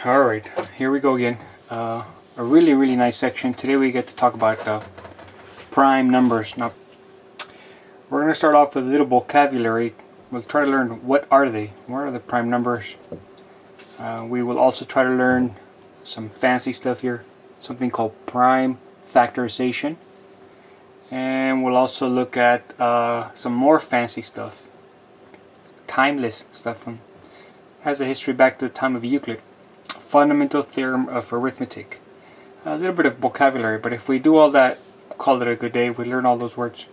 Alright, here we go again. A really nice section. Today we get to talk about prime numbers. Now, we're going to start off with a little vocabulary. We'll try to learn what are they? What are the prime numbers? We will also try to learn some fancy stuff here. Something called prime factorization. And we'll also look at some more fancy stuff. Timeless stuff. Has a history back to the time of Euclid. Fundamental theorem of arithmetic. A little bit of vocabulary, but if we do all that, call it a good day. We learn all those words.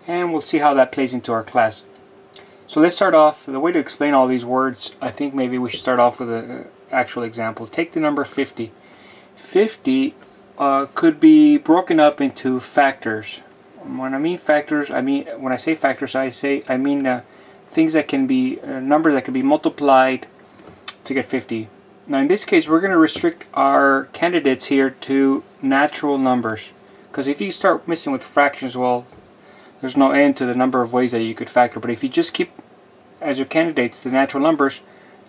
And we'll see how that plays into our class. So let's start off. The way to explain all these words, I think maybe we should start off with an actual example. Take the number 50. 50 could be broken up into factors. When I mean factors, when I say factors, I mean things that can be numbers that can be multiplied to get 50. Now in this case we're going to restrict our candidates here to natural numbers, because if you start messing with fractions, well, there's no end to the number of ways that you could factor. But if you just keep as your candidates the natural numbers,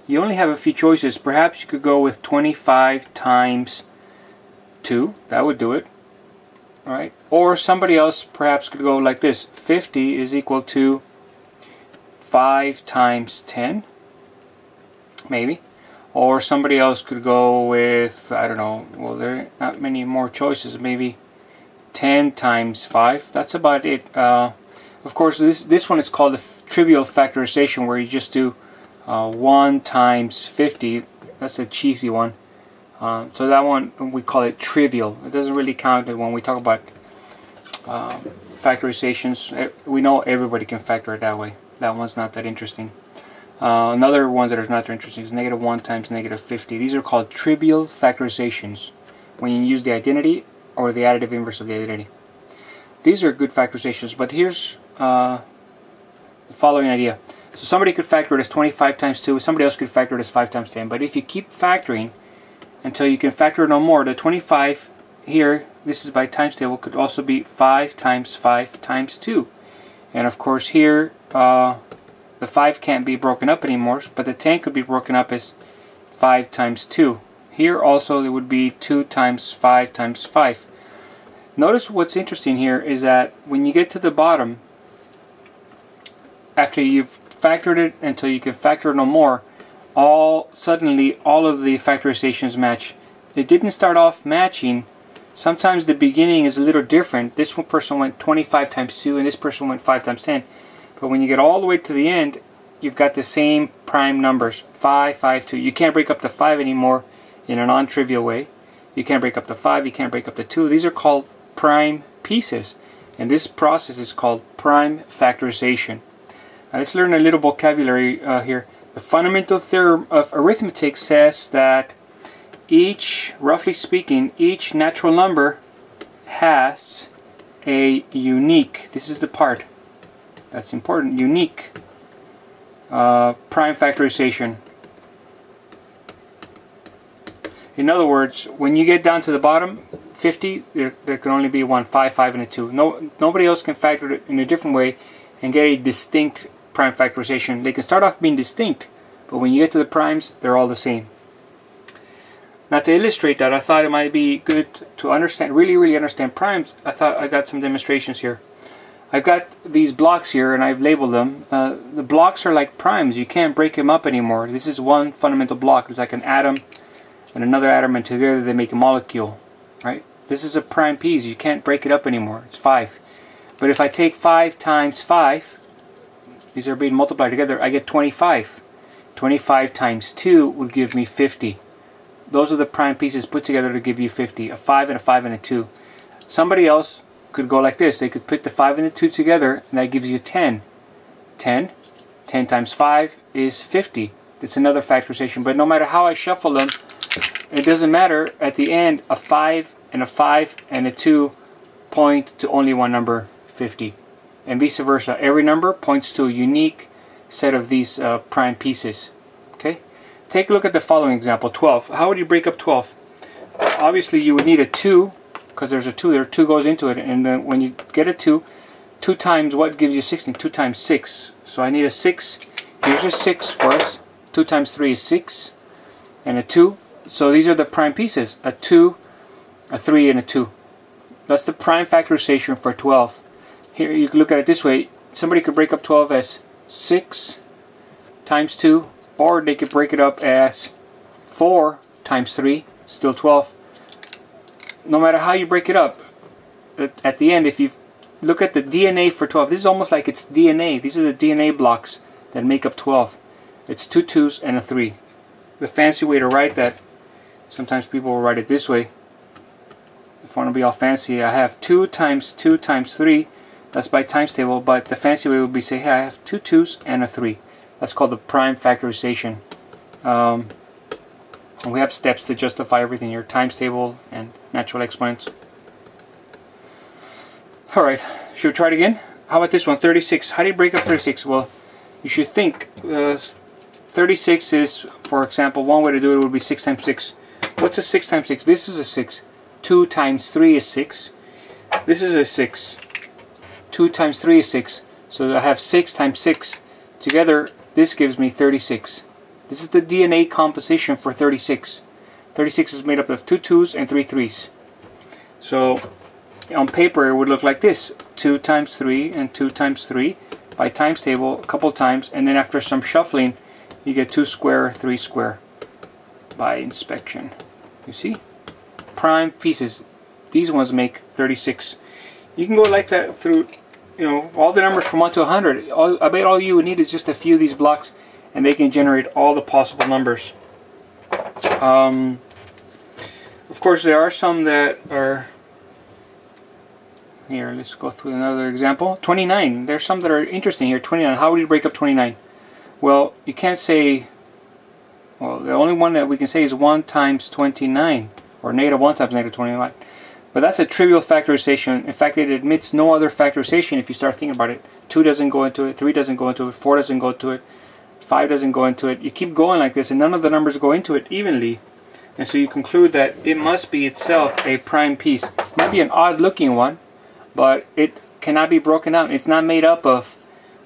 you only have a few choices. Perhaps you could go with 25 times 2. That would do it. Alright, or somebody else perhaps could go like this: 50 is equal to 5 times 10, maybe. Or somebody else could go with, I don't know, well, there are not many more choices, maybe 10 times 5. That's about it. Of course, this one is called the trivial factorization, where you just do 1 times 50. That's a cheesy one. So that one, we call it trivial. It doesn't really count when we talk about factorizations. We know everybody can factor it that way. That one's not that interesting. Another one that is not that interesting is -1 times -50. These are called trivial factorizations, when you use the identity or the additive inverse of the identity. These are good factorizations, but here's the following idea. So somebody could factor it as 25 times 2, somebody else could factor it as 5 times 10. But if you keep factoring until you can factor no more, the 25 here, this is by times table, could also be 5 times 5 times 2. And of course here, the 5 can't be broken up anymore, but the 10 could be broken up as 5 times 2. Here also it would be 2 times 5 times 5. Notice what's interesting here is that when you get to the bottom, after you've factored it until you can factor no more, suddenly all of the factorizations match. They didn't start off matching. Sometimes the beginning is a little different. This one person went 25 times 2 and this person went 5 times 10. But when you get all the way to the end, you've got the same prime numbers, 5, 5, 2. You can't break up the 5 anymore in a non-trivial way. You can't break up the 5, you can't break up the 2. These are called prime pieces. And this process is called prime factorization. Now let's learn a little vocabulary here. The fundamental theorem of arithmetic says that roughly speaking, each natural number has a unique, this is the part that's important, unique prime factorization. In other words, when you get down to the bottom, 50, there can only be one, 5, 5, and a 2. Nobody else can factor it in a different way and get a distinct prime factorization. They can start off being distinct, but when you get to the primes, they're all the same. Now to illustrate that, I thought it might be good to understand, really understand primes. I thought I got some demonstrations here. I've got these blocks here and I've labeled them. The blocks are like primes. You can't break them up anymore. This is one fundamental block. It's like an atom and another atom, and together they make a molecule, right? This is a prime piece. You can't break it up anymore. It's 5. But if I take 5 times 5, these are being multiplied together, I get 25. 25 times 2 would give me 50. Those are the prime pieces put together to give you 50. A 5 and a 5 and a 2. Somebody else could go like this. They could put the 5 and the 2 together, and that gives you 10. 10 times 5 is 50. It's another factorization. But no matter how I shuffle them, it doesn't matter. At the end, a 5 and a 2 point to only one number, 50. And vice versa. Every number points to a unique set of these prime pieces. Okay? Take a look at the following example, 12. How would you break up 12? Obviously you would need a 2, because there's a 2 there. 2 goes into it, and then when you get a 2, 2 times what gives you 16? 2 times 6. So I need a 6. Here's a 6 for us. 2 times 3 is 6. And a 2. So these are the prime pieces, a 2, a 3, and a 2. That's the prime factorization for 12. Here you can look at it this way. Somebody could break up 12 as 6 times 2, or they could break it up as 4 times 3, still 12. No matter how you break it up, at the end, if you look at the DNA for 12, this is almost like it's DNA. These are the DNA blocks that make up 12. It's 2 2s and a 3. The fancy way to write that, sometimes people will write it this way. If I want to be all fancy, I have 2 times 2 times 3. That's by times table, but the fancy way would be say, hey, I have 2 2s and a 3. That's called the prime factorization. And we have steps to justify everything here: times table and natural exponents. Alright, should we try it again? How about this one, 36? How do you break up 36? Well, you should think 36 is, for example, one way to do it would be 6 times 6. What's a 6 times 6? This is a 6. 2 times 3 is 6. This is a 6. 2 times 3 is 6. So I have 6 times 6. Together, this gives me 36. This is the DNA composition for 36. 36 is made up of 2 2s and 3 3s. So on paper it would look like this: 2 times 3 and 2 times 3 by times table a couple times, and then after some shuffling you get 2 square, 3 square by inspection. You see? Prime pieces. These ones make 36. You can go like that through, you know, all the numbers from 1 to 100. I bet all you would need is just a few of these blocks, and they can generate all the possible numbers. Of course, there are some that are... Here, let's go through another example. 29. There's some that are interesting here. 29. How would you break up 29? Well, you can't say... Well, the only one that we can say is 1 times 29, or negative 1 times negative 29. But that's a trivial factorization. In fact, it admits no other factorization if you start thinking about it. 2 doesn't go into it, 3 doesn't go into it, 4 doesn't go into it, 5 doesn't go into it. You keep going like this, and none of the numbers go into it evenly. And so you conclude that it must be itself a prime piece. It might be an odd looking one, but it cannot be broken out. It's not made up of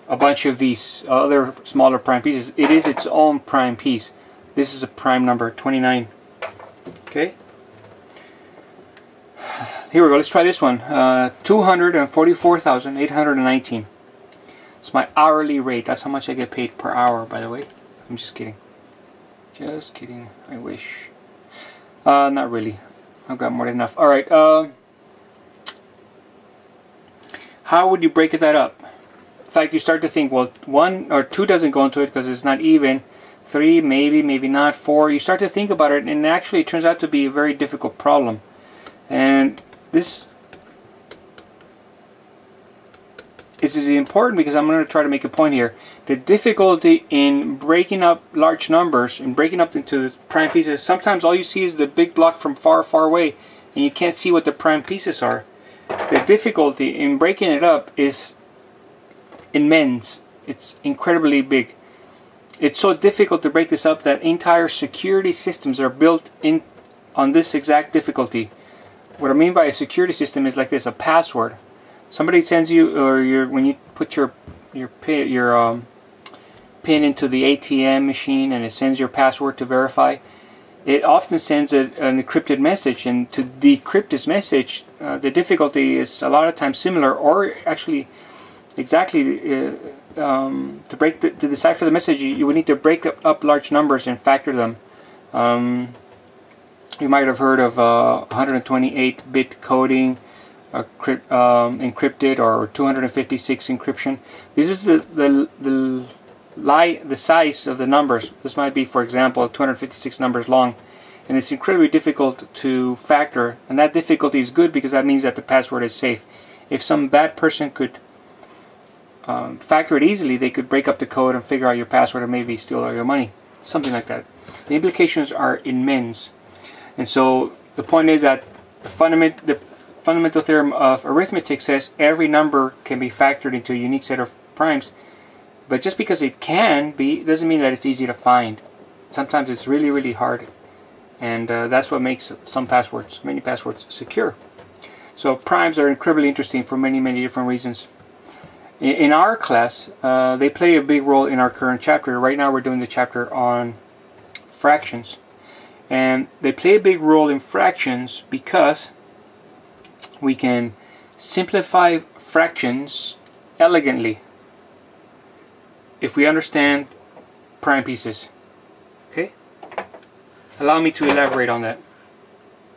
a bunch of these other smaller prime pieces. It is its own prime piece. This is a prime number, 29. Okay? Here we go. Let's try this one. 244,819. It's my hourly rate. That's how much I get paid per hour, by the way. I'm just kidding. Just kidding. I wish. Not really. I've got more than enough. Alright. How would you break that up? In fact, you start to think, well, 1 or 2 doesn't go into it because it's not even. 3, maybe, maybe not. 4. You start to think about it, and actually it turns out to be a very difficult problem. And this is important because I'm going to try to make a point here. The difficulty in breaking up large numbers and breaking up into prime pieces, sometimes all you see is the big block from far, far away, and you can't see what the prime pieces are. The difficulty in breaking it up is immense. It's incredibly big. It's so difficult to break this up that entire security systems are built in on this exact difficulty. What I mean by a security system is like this: a password. Somebody sends you, or when you put your pin into the ATM machine and it sends your password to verify, it often sends an encrypted message, and to decrypt this message, the difficulty is a lot of times similar, or actually exactly to decipher the message, you would need to break up large numbers and factor them. You might have heard of 128-bit coding, encrypted, or 256 encryption. This is the size of the numbers. This might be, for example, 256 numbers long, and it's incredibly difficult to factor. And that difficulty is good because that means that the password is safe. If some bad person could factor it easily, they could break up the code and figure out your password and maybe steal all your money. Something like that. The implications are immense. And so the point is that the fundamental theorem of arithmetic says every number can be factored into a unique set of primes. But just because it can be doesn't mean that it's easy to find. Sometimes it's really, really hard. And that's what makes many passwords secure. So primes are incredibly interesting for many, many different reasons. In our class, they play a big role in our current chapter. Right now we're doing the chapter on fractions. And they play a big role in fractions because we can simplify fractions elegantly if we understand prime pieces. Okay? Allow me to elaborate on that.